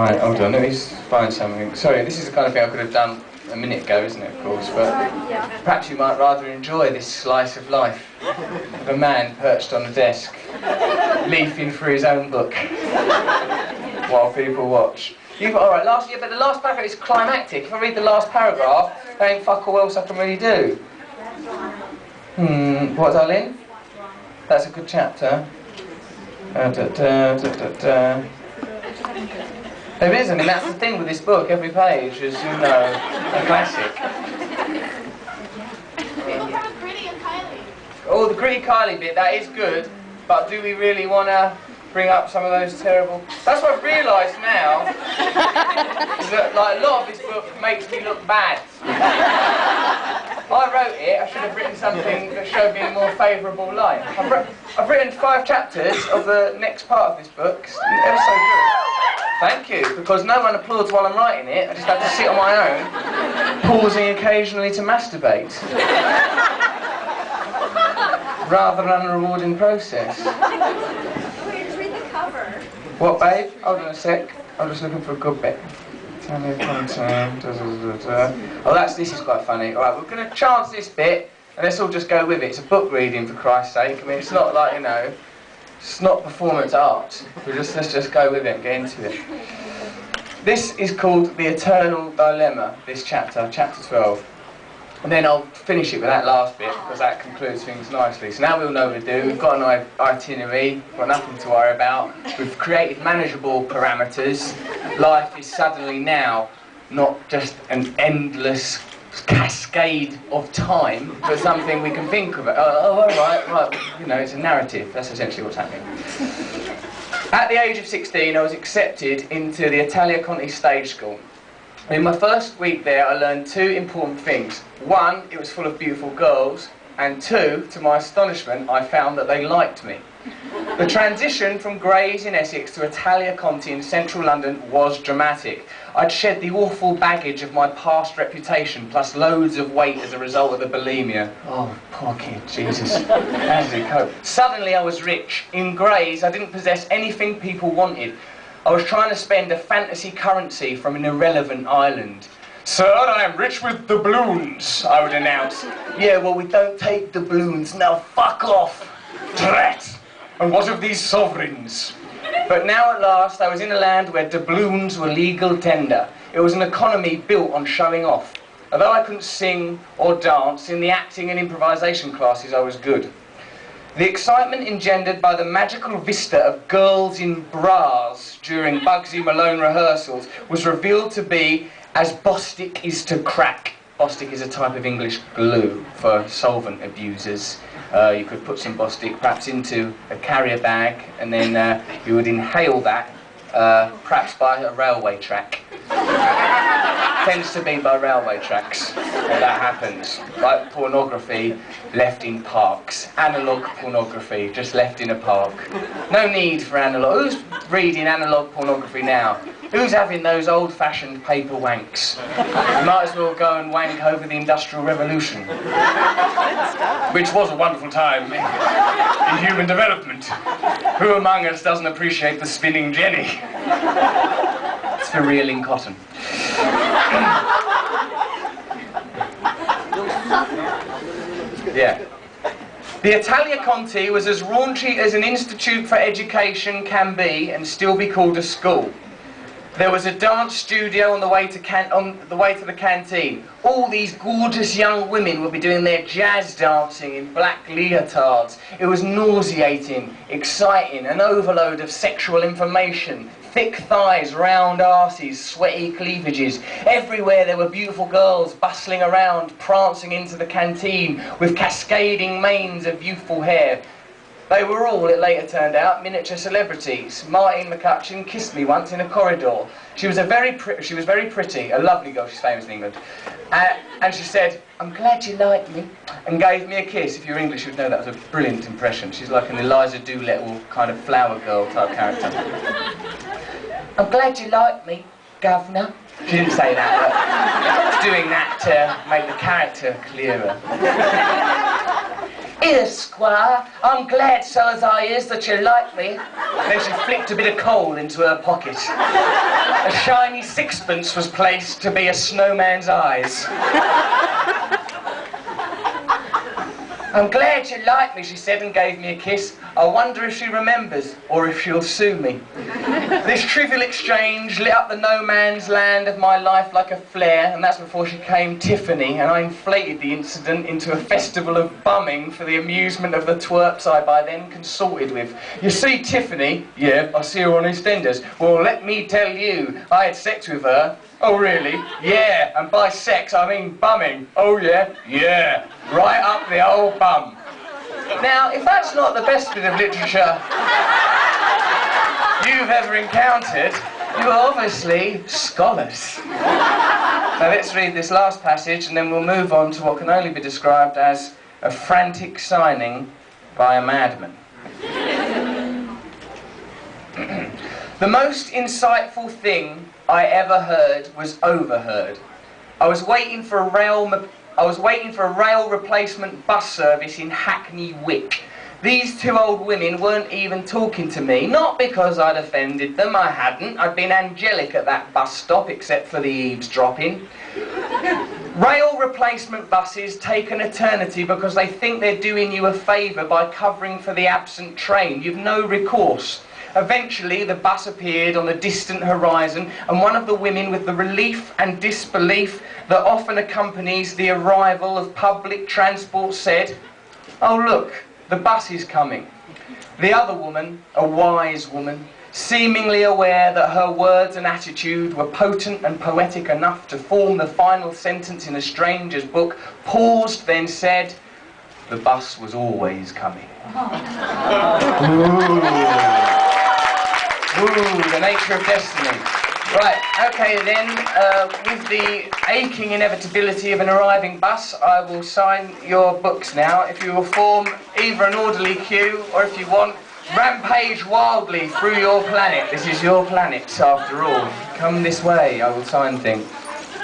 Right, hold on, let me find something. Sorry, this is the kind of thing I could have done a minute ago, isn't it, of course, but perhaps you might rather enjoy this slice of life of a man perched on a desk, leafing through his own book, while people watch. Alright, but the last paragraph is climactic. If I read the last paragraph, there ain't fuck all else I can really do. What, darling? That's a good chapter. There is, I mean, that's the thing with this book. Every page is, you know, a classic. Oh, the gritty Kylie bit, that is good, but do we really want to bring up some of those terrible... That's what I've realised now, is that, like, a lot of this book makes me look bad. I wrote it, I should have written something that showed me a more favourable light. I've written 5 chapters of the next part of this book. It's ever so good. Thank you, because no one applauds while I'm writing it. I just have to sit on my own, pausing occasionally to masturbate. Rather unrewarding process. Wait, just read the cover. What, babe? Hold on a sec. I'm just looking for a good bit. Tell me content. Oh, this is quite funny. Alright, we're going to chance this bit, and let's all just go with it. It's a book reading, for Christ's sake. I mean, it's not like, you know, it's not performance art. Let's just go with it and get into it. This is called The Eternal Dilemma, this chapter, chapter 12. And then I'll finish it with that last bit, because that concludes things nicely. So now we'll know what to do. We've got an itinerary, we've got nothing to worry about. We've created manageable parameters. Life is suddenly now not just an endless cascade of time, but something we can think of. Right, you know, it's a narrative. That's essentially what's happening. At the age of 16, I was accepted into the Italia Conti stage school. In my first week there, I learned 2 important things. 1, it was full of beautiful girls, and 2, to my astonishment, I found that they liked me. The transition from Grays in Essex to Italia Conti in central London was dramatic. I'd shed the awful baggage of my past reputation, plus loads of weight as a result of the bulimia. Oh, poor kid, Jesus. How did he cope? Suddenly I was rich. In Grays, I didn't possess anything people wanted. I was trying to spend a fantasy currency from an irrelevant island. Sir, I am rich with doubloons, I would announce. Yeah, well, we don't take doubloons. Now fuck off. Drat. And what of these sovereigns? But now at last I was in a land where doubloons were legal tender. It was an economy built on showing off. Although I couldn't sing or dance, in the acting and improvisation classes I was good. The excitement engendered by the magical vista of girls in bras during Bugsy Malone rehearsals was revealed to be as Bostik is to crack. Bostik is a type of English glue for solvent abusers. You could put some Bostik perhaps into a carrier bag, and then you would inhale that, perhaps by a railway track. Tends to be by railway tracks that happens. Like pornography left in parks. Analogue pornography just left in a park. No need for analogue. Who's reading analogue pornography now? Who's having those old-fashioned paper wanks? You might as well go and wank over the Industrial Revolution. Which was a wonderful time in human development. Who among us doesn't appreciate the spinning jenny? It's for reeling cotton. Yeah. The Italia Conti was as raunchy as an institute for education can be and still be called a school. There was a dance studio on the way to the canteen. All these gorgeous young women would be doing their jazz dancing in black leotards. It was nauseating, exciting, an overload of sexual information. Thick thighs, round arses, sweaty cleavages. Everywhere there were beautiful girls bustling around, prancing into the canteen with cascading manes of youthful hair. They were all, it later turned out, miniature celebrities. Martine McCutcheon kissed me once in a corridor. She was very pretty, a lovely girl, she's famous in England. And she said, "I'm glad you like me," and gave me a kiss. If you're English, you'd know that was a brilliant impression. She's like an Eliza Doolittle kind of flower girl type character. "I'm glad you like me, governor." She didn't say that, but doing that to make the character clearer. "Here, Squire, I'm glad so as I is that you like me." Then she flicked a bit of coal into her pocket. A shiny sixpence was placed to be a snowman's eyes. "I'm glad you like me," she said, and gave me a kiss. "I wonder if she remembers, or if she'll sue me." This trivial exchange lit up the no man's land of my life like a flare, and that's before she came Tiffany, and I inflated the incident into a festival of bumming for the amusement of the twerps I by then consorted with. "You see Tiffany?" "Yeah, I see her on EastEnders." "Well, let me tell you, I had sex with her." "Oh, really?" "Yeah, and by sex I mean bumming." "Oh, yeah?" "Yeah, right up the old bum." Now, if that's not the best bit of literature you've ever encountered, you are obviously scholars. Now let's read this last passage and then we'll move on to what can only be described as a frantic signing by a madman. "The most insightful thing I ever heard was overheard. I was waiting for a rail replacement bus service in Hackney Wick. These two old women weren't even talking to me, not because I'd offended them, I hadn't. I'd been angelic at that bus stop, except for the eavesdropping. Rail replacement buses take an eternity because they think they're doing you a favour by covering for the absent train. You've no recourse. Eventually, the bus appeared on the distant horizon, and one of the women, with the relief and disbelief that often accompanies the arrival of public transport, said, 'Oh, look, the bus is coming.' The other woman, a wise woman, seemingly aware that her words and attitude were potent and poetic enough to form the final sentence in a stranger's book, paused, then said, 'The bus was always coming.'" Ooh, the nature of destiny. Right, okay then, with the aching inevitability of an arriving bus, I will sign your books now. If you will form either an orderly queue, or if you want, rampage wildly through your planet. This is your planet, after all. Come this way, I will sign things.